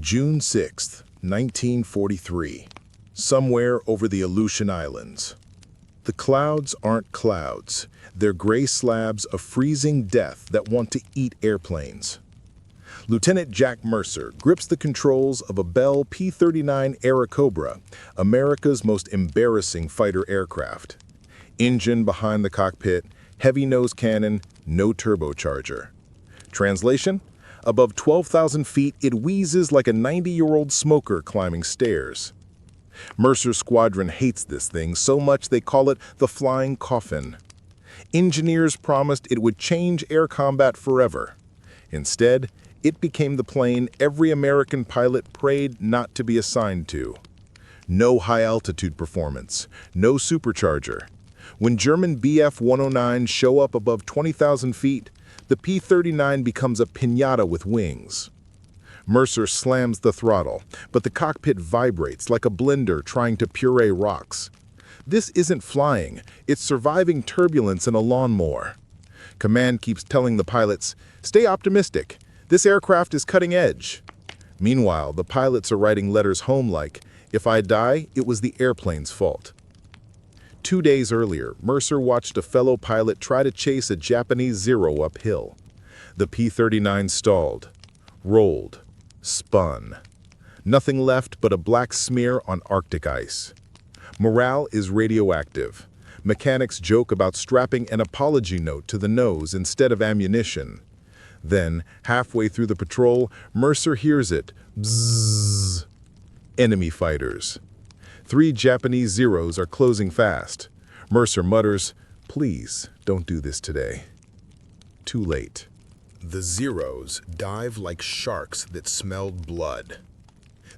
June 6, 1943. Somewhere over the Aleutian Islands. The clouds aren't clouds. They're gray slabs of freezing death that want to eat airplanes. Lieutenant Jack Mercer grips the controls of a Bell P-39 Airacobra, America's most embarrassing fighter aircraft. Engine behind the cockpit, heavy nose cannon, no turbocharger. Translation? Above 12,000 feet, it wheezes like a 90-year-old smoker climbing stairs. Mercer's squadron hates this thing so much they call it the flying coffin. Engineers promised it would change air combat forever. Instead, it became the plane every American pilot prayed not to be assigned to. No high-altitude performance, no supercharger. When German Bf-109s show up above 20,000 feet, the P-39 becomes a piñata with wings. Mercer slams the throttle, but the cockpit vibrates like a blender trying to puree rocks. This isn't flying, it's surviving turbulence in a lawnmower. Command keeps telling the pilots, "Stay optimistic. This aircraft is cutting edge." Meanwhile, the pilots are writing letters home like, "If I die, it was the airplane's fault." 2 days earlier, Mercer watched a fellow pilot try to chase a Japanese Zero uphill. The P-39 stalled, rolled, spun. Nothing left but a black smear on Arctic ice. Morale is radioactive. Mechanics joke about strapping an apology note to the nose instead of ammunition. Then, halfway through the patrol, Mercer hears it. Bzzz. Enemy fighters. 3 Japanese Zeros are closing fast. Mercer mutters, "Please, don't do this today." Too late. The Zeros dive like sharks that smelled blood.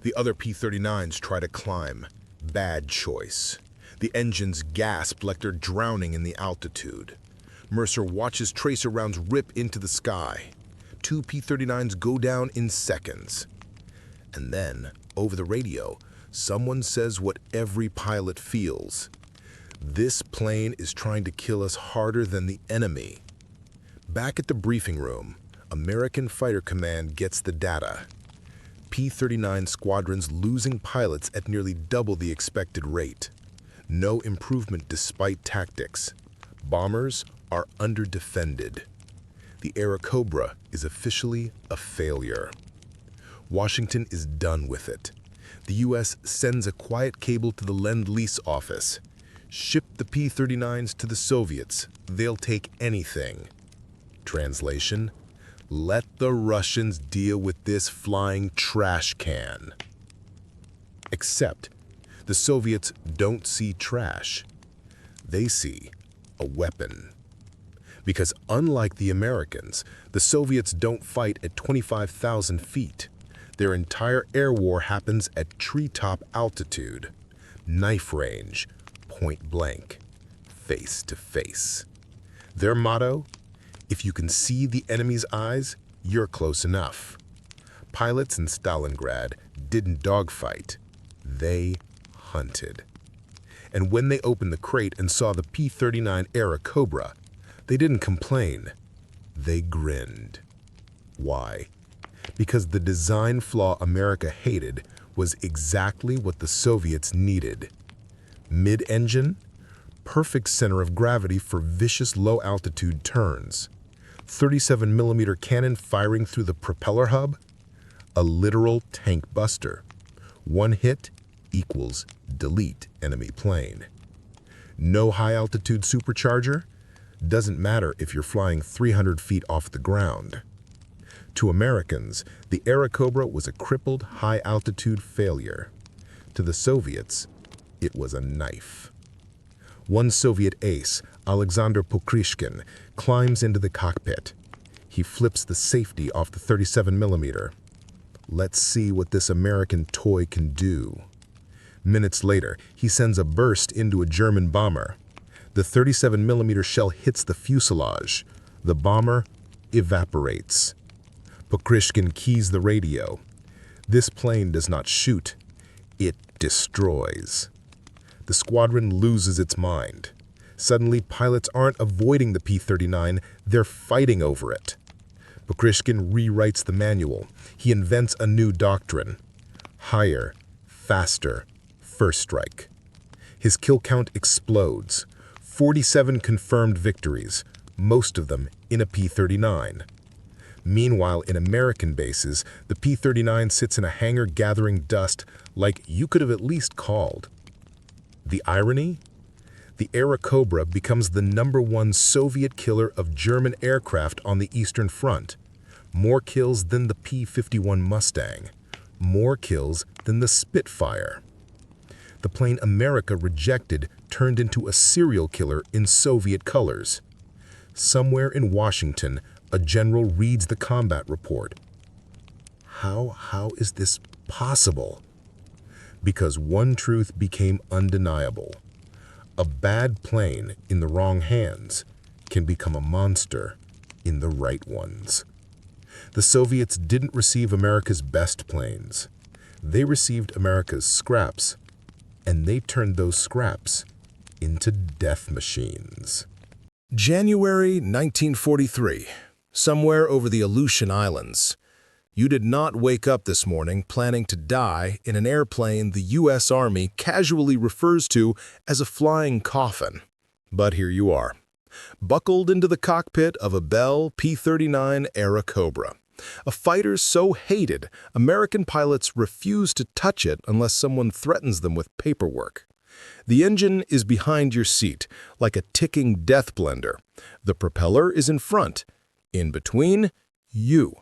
The other P-39s try to climb. Bad choice. The engines gasp like they're drowning in the altitude. Mercer watches tracer rounds rip into the sky. 2 P-39s go down in seconds. And then, over the radio, someone says what every pilot feels. This plane is trying to kill us harder than the enemy. Back at the briefing room, American Fighter Command gets the data. P-39 squadrons losing pilots at nearly double the expected rate. No improvement despite tactics. Bombers are underdefended. The Airacobra is officially a failure. Washington is done with it. The U.S. sends a quiet cable to the Lend-Lease office. Ship the P-39s to the Soviets. They'll take anything. Translation: let the Russians deal with this flying trash can. Except, the Soviets don't see trash. They see a weapon. Because unlike the Americans, the Soviets don't fight at 25,000 feet. Their entire air war happens at treetop altitude. Knife range, point blank, face to face. Their motto: if you can see the enemy's eyes, you're close enough. Pilots in Stalingrad didn't dogfight. They hunted. And when they opened the crate and saw the P-39 Airacobra, they didn't complain. They grinned. Why? Because the design flaw America hated was exactly what the Soviets needed. Mid-engine, perfect center of gravity for vicious low-altitude turns. 37mm cannon firing through the propeller hub, a literal tank buster. One hit equals delete enemy plane. No high-altitude supercharger, doesn't matter if you're flying 300 feet off the ground. To Americans, the Airacobra was a crippled high-altitude failure. To the Soviets, it was a knife. One Soviet ace, Alexander Pokrishkin, climbs into the cockpit. He flips the safety off the 37mm. Let's see what this American toy can do. Minutes later, he sends a burst into a German bomber. The 37mm shell hits the fuselage. The bomber evaporates. Pokrishkin keys the radio. This plane does not shoot, it destroys. The squadron loses its mind. Suddenly, pilots aren't avoiding the P-39, they're fighting over it. Bakrishkin rewrites the manual. He invents a new doctrine. Higher, faster, first strike. His kill count explodes. 47 confirmed victories, most of them in a P-39. Meanwhile, in American bases, the P-39 sits in a hangar gathering dust like you could have at least called. The irony? The Airacobra becomes the #1 Soviet killer of German aircraft on the Eastern Front. More kills than the P-51 Mustang. More kills than the Spitfire. The plane America rejected turned into a serial killer in Soviet colors. Somewhere in Washington, a general reads the combat report. How is this possible? Because one truth became undeniable. A bad plane in the wrong hands can become a monster in the right ones. The Soviets didn't receive America's best planes. They received America's scraps, and they turned those scraps into death machines. January 1943, somewhere over the Aleutian Islands. You did not wake up this morning planning to die in an airplane the U.S. Army casually refers to as a flying coffin. But here you are, buckled into the cockpit of a Bell P-39 Airacobra, a fighter so hated American pilots refuse to touch it unless someone threatens them with paperwork. The engine is behind your seat, like a ticking death blender. The propeller is in front. In between, you.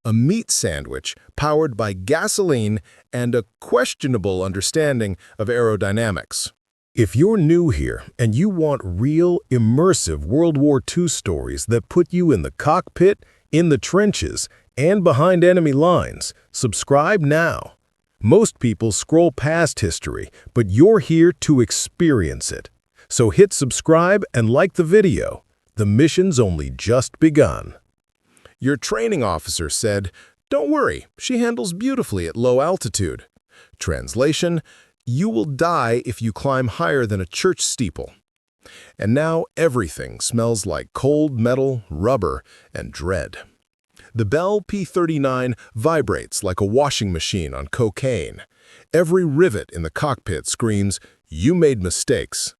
A meat sandwich powered by gasoline and a questionable understanding of aerodynamics. If you're new here and you want real, immersive World War II stories that put you in the cockpit, in the trenches, and behind enemy lines, subscribe now. Most people scroll past history, but you're here to experience it. So hit subscribe and like the video. The mission's only just begun. Your training officer said, "Don't worry, she handles beautifully at low altitude." Translation, you will die if you climb higher than a church steeple. And now everything smells like cold metal, rubber, and dread. The Bell P-39 vibrates like a washing machine on cocaine. Every rivet in the cockpit screams, "You made mistakes."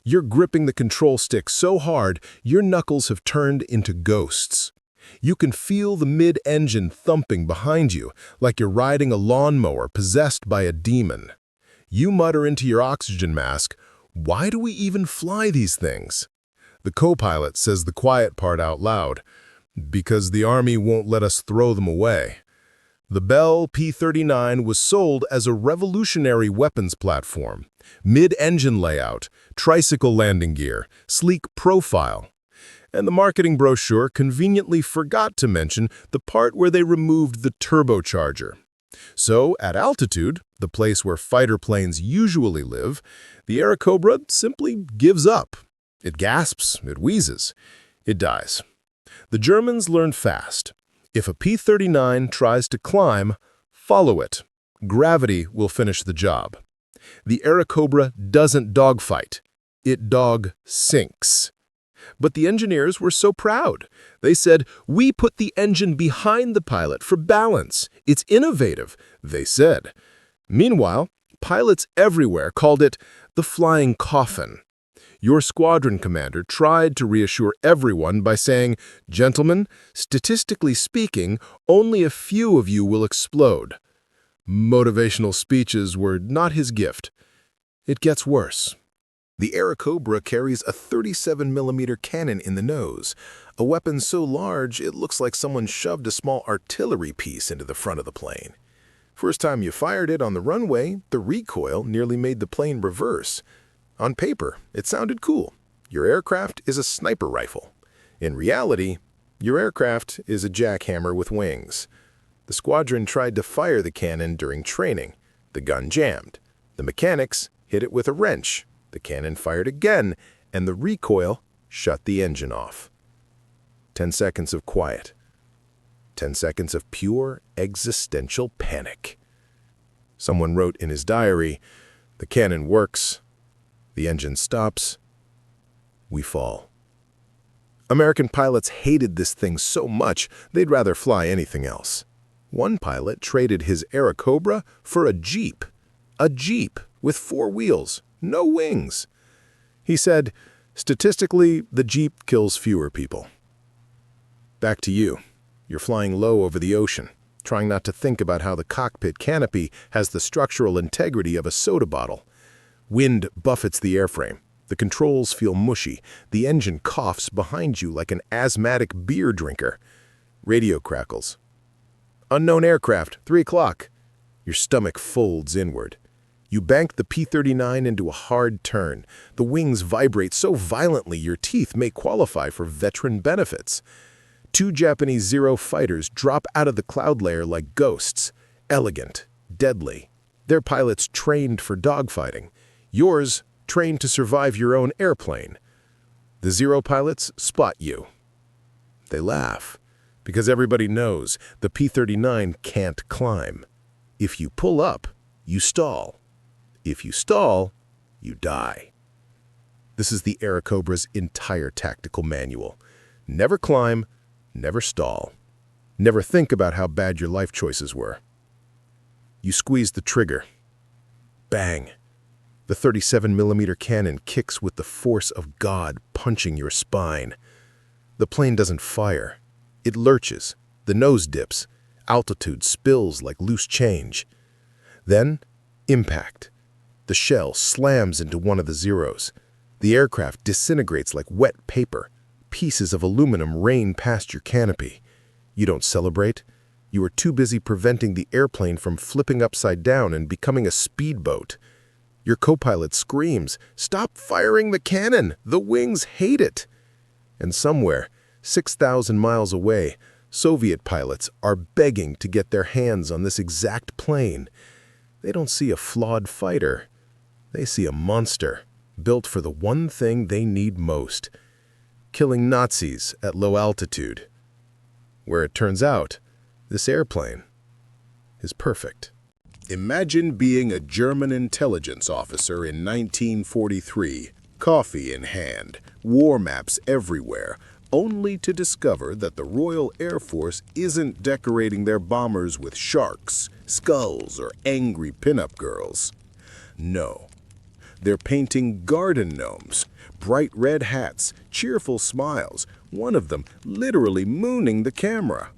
You're gripping the control stick so hard, your knuckles have turned into ghosts. You can feel the mid-engine thumping behind you, like you're riding a lawnmower possessed by a demon. You mutter into your oxygen mask, "Why do we even fly these things?" The co-pilot says the quiet part out loud, "Because the Army won't let us throw them away." The Bell P-39 was sold as a revolutionary weapons platform. Mid-engine layout, tricycle landing gear, sleek profile. And the marketing brochure conveniently forgot to mention the part where they removed the turbocharger. So, at altitude, the place where fighter planes usually live, the Airacobra simply gives up. It gasps, it wheezes, it dies. The Germans learned fast. If a P-39 tries to climb, follow it. Gravity will finish the job. The Airacobra doesn't dogfight. It dog-sinks. But the engineers were so proud. They said, "We put the engine behind the pilot for balance. It's innovative," they said. Meanwhile, pilots everywhere called it the flying coffin. Your squadron commander tried to reassure everyone by saying, "Gentlemen, statistically speaking, only a few of you will explode." Motivational speeches were not his gift. It gets worse. The Airacobra carries a 37mm cannon in the nose, a weapon so large it looks like someone shoved a small artillery piece into the front of the plane. First time you fired it on the runway, the recoil nearly made the plane reverse. On paper, it sounded cool. Your aircraft is a sniper rifle. In reality, your aircraft is a jackhammer with wings. The squadron tried to fire the cannon during training. The gun jammed. The mechanics hit it with a wrench. The cannon fired again, and the recoil shut the engine off. 10 seconds of quiet. 10 seconds of pure existential panic. Someone wrote in his diary, "The cannon works. The engine stops. We fall." American pilots hated this thing so much they'd rather fly anything else. One pilot traded his Airacobra for a Jeep. A Jeep with 4 wheels, no wings. He said, statistically, the Jeep kills fewer people. Back to you. You're flying low over the ocean, trying not to think about how the cockpit canopy has the structural integrity of a soda bottle. Wind buffets the airframe. The controls feel mushy. The engine coughs behind you like an asthmatic beer drinker. Radio crackles. Unknown aircraft, 3 o'clock. Your stomach folds inward. You bank the P-39 into a hard turn. The wings vibrate so violently your teeth may qualify for veteran benefits. 2 Japanese Zero fighters drop out of the cloud layer like ghosts. Elegant, deadly. Their pilots trained for dogfighting. Yours trained to survive your own airplane. The Zero pilots spot you. They laugh, because everybody knows the P-39 can't climb. If you pull up, you stall. If you stall, you die. This is the Airacobra's entire tactical manual. Never climb, never stall. Never think about how bad your life choices were. You squeeze the trigger. Bang! The 37mm cannon kicks with the force of God punching your spine. The plane doesn't fire. It lurches. The nose dips. Altitude spills like loose change. Then, impact. The shell slams into one of the Zeros. The aircraft disintegrates like wet paper. Pieces of aluminum rain past your canopy. You don't celebrate. You are too busy preventing the airplane from flipping upside down and becoming a speedboat. Your co-pilot screams, "Stop firing the cannon! The wings hate it!" And somewhere, 6,000 miles away, Soviet pilots are begging to get their hands on this exact plane. They don't see a flawed fighter. They see a monster built for the one thing they need most: killing Nazis at low altitude. Where it turns out, this airplane is perfect. Imagine being a German intelligence officer in 1943, coffee in hand, war maps everywhere, only to discover that the Royal Air Force isn't decorating their bombers with sharks, skulls, or angry pinup girls. No. They're painting garden gnomes, bright red hats, cheerful smiles, one of them literally mooning the camera.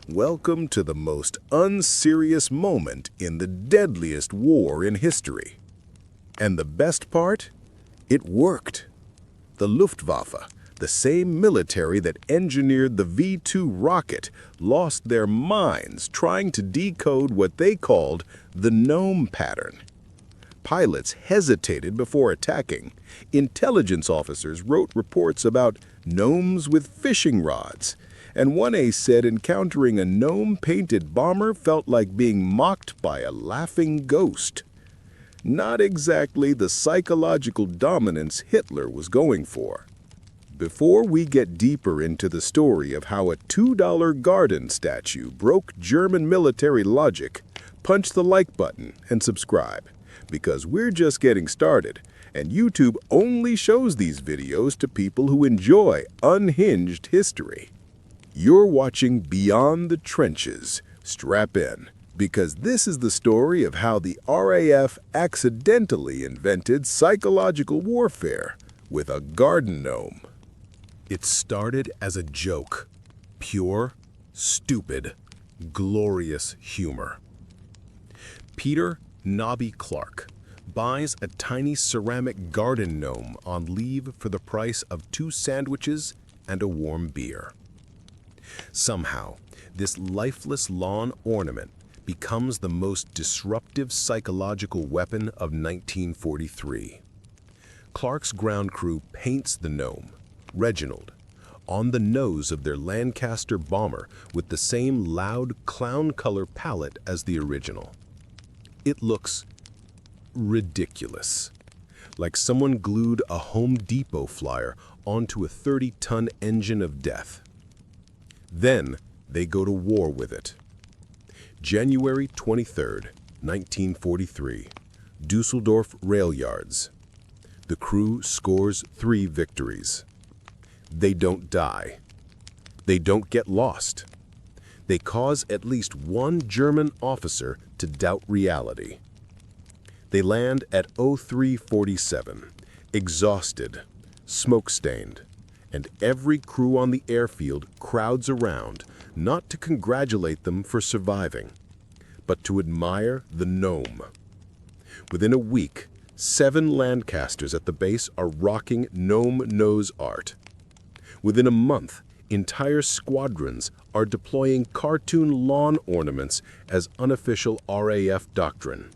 Welcome to the most unserious moment in the deadliest war in history. And the best part? It worked. The Luftwaffe, the same military that engineered the V-2 rocket, lost their minds trying to decode what they called the gnome pattern. Pilots hesitated before attacking. Intelligence officers wrote reports about gnomes with fishing rods. And one ace said encountering a gnome-painted bomber felt like being mocked by a laughing ghost. Not exactly the psychological dominance Hitler was going for. Before we get deeper into the story of how a $2 garden statue broke German military logic, punch the like button and subscribe, because we're just getting started, and YouTube only shows these videos to people who enjoy unhinged history. You're watching Beyond the Trenches. Strap in, because this is the story of how the RAF accidentally invented psychological warfare with a garden gnome. It started as a joke. Pure, stupid, glorious humor. Peter Nobby Clark buys a tiny ceramic garden gnome on leave for the price of 2 sandwiches and a warm beer. Somehow, this lifeless lawn ornament becomes the most disruptive psychological weapon of 1943. Clark's ground crew paints the gnome, Reginald, on the nose of their Lancaster bomber with the same loud clown color palette as the original. It looks ridiculous, like someone glued a Home Depot flyer onto a 30-ton engine of death. Then they go to war with it. January 23rd, 1943, Dusseldorf rail yards. The crew scores 3 victories. They don't die. They don't get lost. They cause at least one German officer to doubt reality. They land at 0347, exhausted, smoke-stained, and every crew on the airfield crowds around, not to congratulate them for surviving, but to admire the gnome. Within a week, 7 Lancasters at the base are rocking gnome nose art. Within a month, entire squadrons are deploying cartoon lawn ornaments as unofficial RAF doctrine.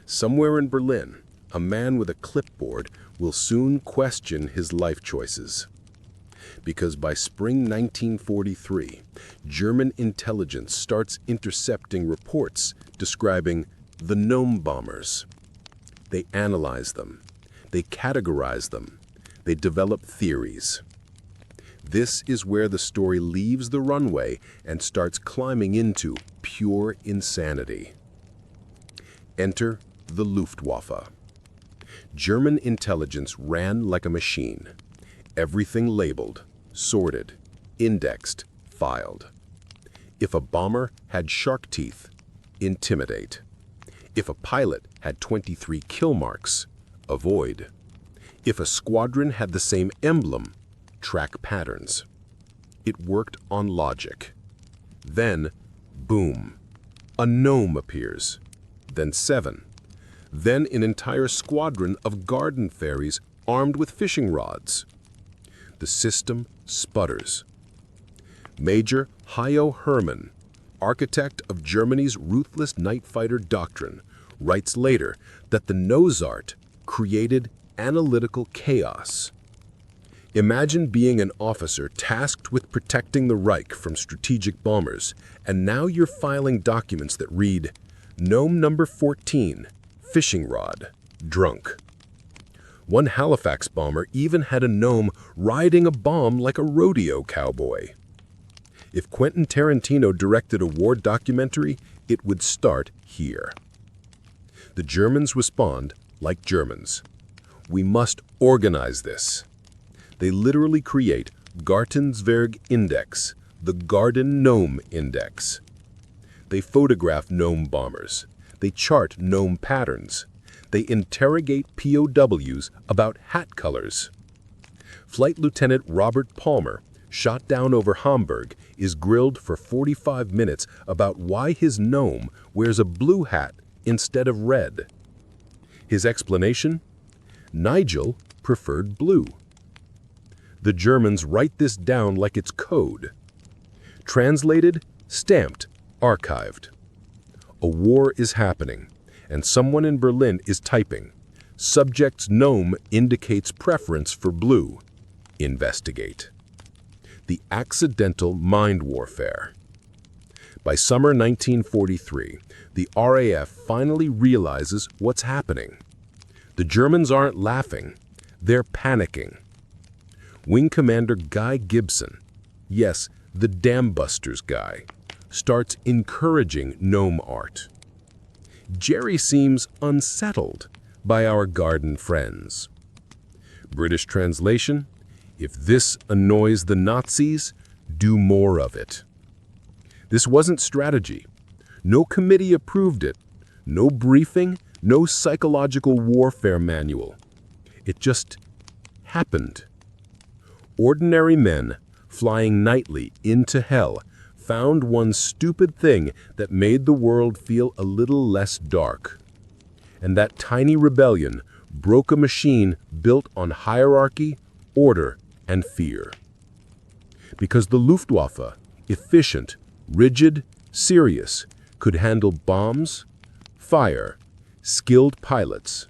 Somewhere in Berlin, a man with a clipboard will soon question his life choices. Because by spring 1943, German intelligence starts intercepting reports describing the gnome bombers. They analyze them, they categorize them, they develop theories. This is where the story leaves the runway and starts climbing into pure insanity. Enter the Luftwaffe. German intelligence ran like a machine. Everything labeled, sorted, indexed, filed. If a bomber had shark teeth, intimidate. If a pilot had 23 kill marks, avoid. If a squadron had the same emblem, track patterns. It worked on logic. Then, boom, a gnome appears. Then 7. Then an entire squadron of garden fairies armed with fishing rods. The system sputters. Major Hayo Hermann, architect of Germany's ruthless night fighter doctrine, writes later that the nose art created analytical chaos. Imagine being an officer tasked with protecting the Reich from strategic bombers, and now you're filing documents that read, Gnome number 14, fishing rod, drunk. One Halifax bomber even had a gnome riding a bomb like a rodeo cowboy. If Quentin Tarantino directed a war documentary, it would start here. The Germans respond like Germans. We must organize this. They literally create Gartenswerk Index, the Garden Gnome Index. They photograph gnome bombers. They chart gnome patterns. They interrogate POWs about hat colors. Flight Lieutenant Robert Palmer, shot down over Hamburg, is grilled for 45 minutes about why his gnome wears a blue hat instead of red. His explanation? Nigel preferred blue. The Germans write this down like it's code. Translated, stamped, archived. A war is happening, and someone in Berlin is typing. Subject's gnome indicates preference for blue. Investigate. The accidental mind warfare. By summer 1943, the RAF finally realizes what's happening. The Germans aren't laughing, they're panicking. Wing Commander Guy Gibson, yes, the Dambusters guy, starts encouraging gnome art. Jerry seems unsettled by our garden friends. British translation, if this annoys the Nazis, do more of it. This wasn't strategy. No committee approved it. No briefing, no psychological warfare manual. It just happened. Ordinary men, flying nightly into hell, found one stupid thing that made the world feel a little less dark. And that tiny rebellion broke a machine built on hierarchy, order, and fear. Because the Luftwaffe, efficient, rigid, serious, could handle bombs, fire, skilled pilots,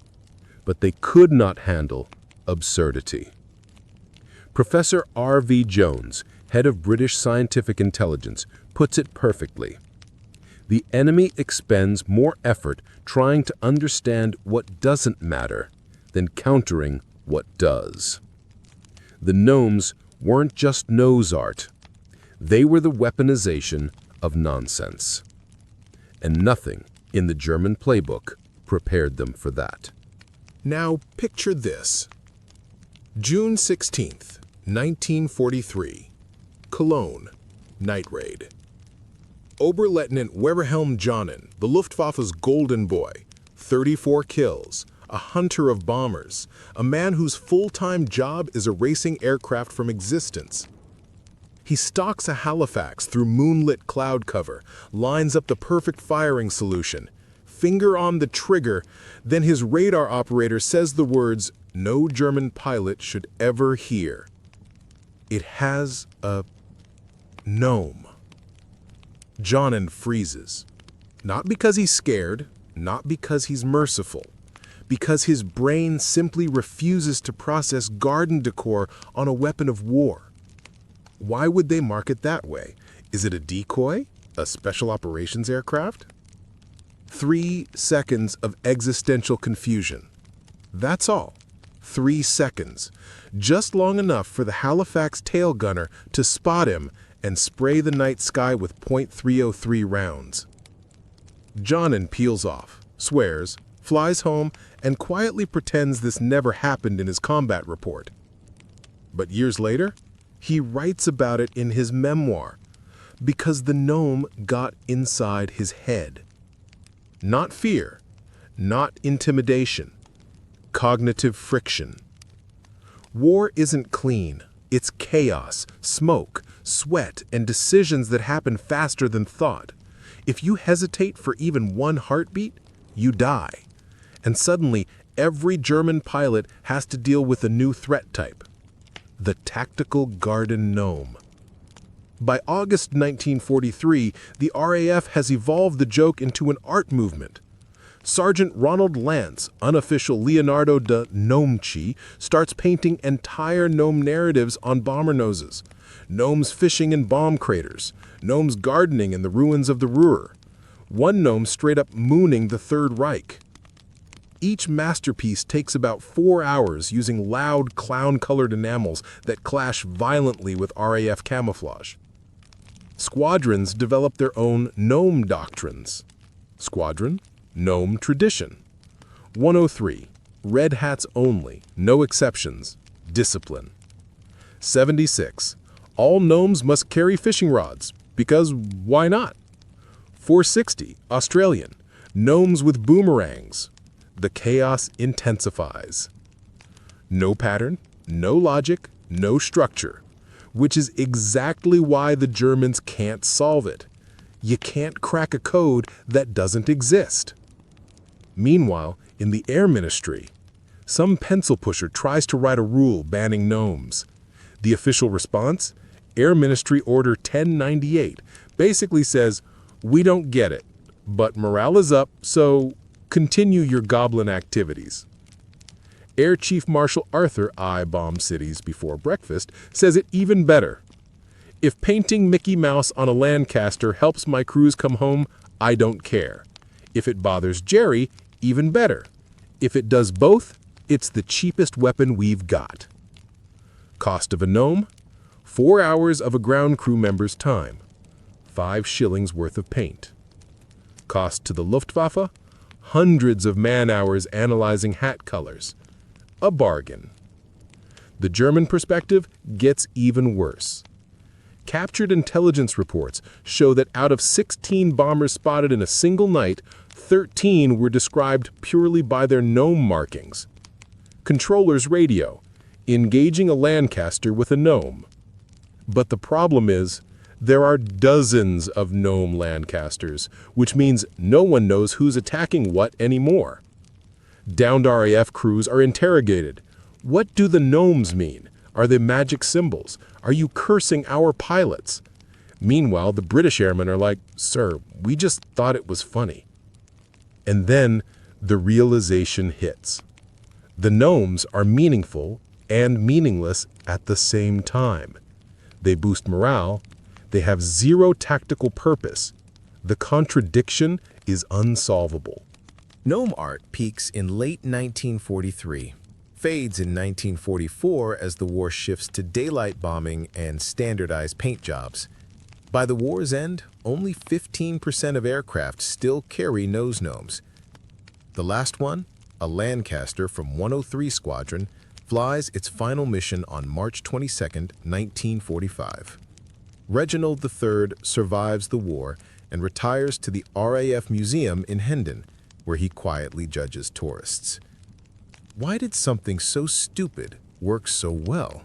but they could not handle absurdity. Professor R.V. Jones, head of British Scientific Intelligence, puts it perfectly. The enemy expends more effort trying to understand what doesn't matter than countering what does. The gnomes weren't just nose art. They were the weaponization of nonsense. And nothing in the German playbook prepared them for that. Now picture this. June 16th, 1943. Cologne. Night raid. Oberleutnant Werhelm Jonen, the Luftwaffe's golden boy, 34 kills, a hunter of bombers, a man whose full-time job is erasing aircraft from existence. He stalks a Halifax through moonlit cloud cover, lines up the perfect firing solution, finger on the trigger, then his radar operator says the words no German pilot should ever hear. It has a gnome. Jonen freezes. Not because he's scared, not because he's merciful, because his brain simply refuses to process garden decor on a weapon of war. Why would they mark it that way? Is it a decoy? A special operations aircraft? 3 seconds of existential confusion. That's all. 3 seconds. Just long enough for the Halifax tail gunner to spot him and spray the night sky with .303 rounds. Jonen peels off, swears, flies home, and quietly pretends this never happened in his combat report. But years later, he writes about it in his memoir, because the gnome got inside his head. Not fear, not intimidation, cognitive friction. War isn't clean. It's chaos, smoke, sweat, and decisions that happen faster than thought. If you hesitate for even one heartbeat, you die. And suddenly, every German pilot has to deal with a new threat type: the tactical garden gnome. By August 1943, the RAF has evolved the joke into an art movement. Sergeant Ronald Lance, unofficial Leonardo da Gnomeci, starts painting entire gnome narratives on bomber noses. Gnomes fishing in bomb craters. Gnomes gardening in the ruins of the Ruhr. One gnome straight up mooning the Third Reich. Each masterpiece takes about 4 hours using loud clown-colored enamels that clash violently with RAF camouflage. Squadrons develop their own gnome doctrines. Squadron, gnome tradition. 103. Red hats only, no exceptions. Discipline. 76. All gnomes must carry fishing rods, because why not? 460. Australian. Gnomes with boomerangs. The chaos intensifies. No pattern, no logic, no structure, which is exactly why the Germans can't solve it. You can't crack a code that doesn't exist. Meanwhile, in the Air Ministry, some pencil pusher tries to write a rule banning gnomes. The official response? Air Ministry Order 1098 basically says, we don't get it, but morale is up, so continue your goblin activities. Air Chief Marshal Arthur I bombed cities before breakfast says it even better. If painting Mickey Mouse on a Lancaster helps my crews come home, I don't care. If it bothers Jerry, even better. If it does both, it's the cheapest weapon we've got. Cost of a gnome? 4 hours of a ground crew member's time. 5 shillings worth of paint. Cost to the Luftwaffe? Hundreds of man-hours analyzing hat colors. A bargain. The German perspective gets even worse. Captured intelligence reports show that out of 16 bombers spotted in a single night, 13 were described purely by their gnome markings. Controller's radio, engaging a Lancaster with a gnome. But the problem is, there are dozens of gnome Lancasters, which means no one knows who's attacking what anymore. Downed RAF crews are interrogated. What do the gnomes mean? Are they magic symbols? Are you cursing our pilots? Meanwhile, the British airmen are like, sir, we just thought it was funny. And then the realization hits. The gnomes are meaningful and meaningless at the same time. They boost morale. They have zero tactical purpose. The contradiction is unsolvable. Gnome art peaks in late 1943, fades in 1944 as the war shifts to daylight bombing and standardized paint jobs. By the war's end, only 15% of aircraft still carry nose gnomes. The last one, a Lancaster from 103 Squadron, flies its final mission on March 22, 1945. Reginald III survives the war and retires to the RAF Museum in Hendon, where he quietly judges tourists. Why did something so stupid work so well?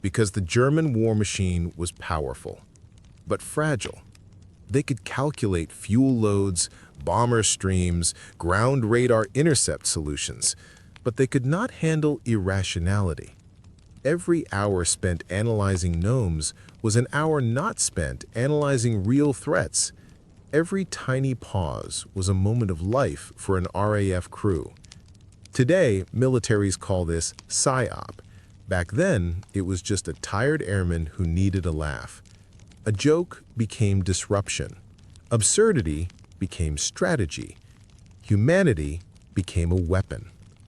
Because the German war machine was powerful, but fragile. They could calculate fuel loads, bomber streams, ground radar intercept solutions, but they could not handle irrationality. Every hour spent analyzing gnomes was an hour not spent analyzing real threats. Every tiny pause was a moment of life for an RAF crew. Today, militaries call this PSYOP. Back then, it was just a tired airman who needed a laugh. A joke became disruption. Absurdity became strategy. Humanity became a weapon.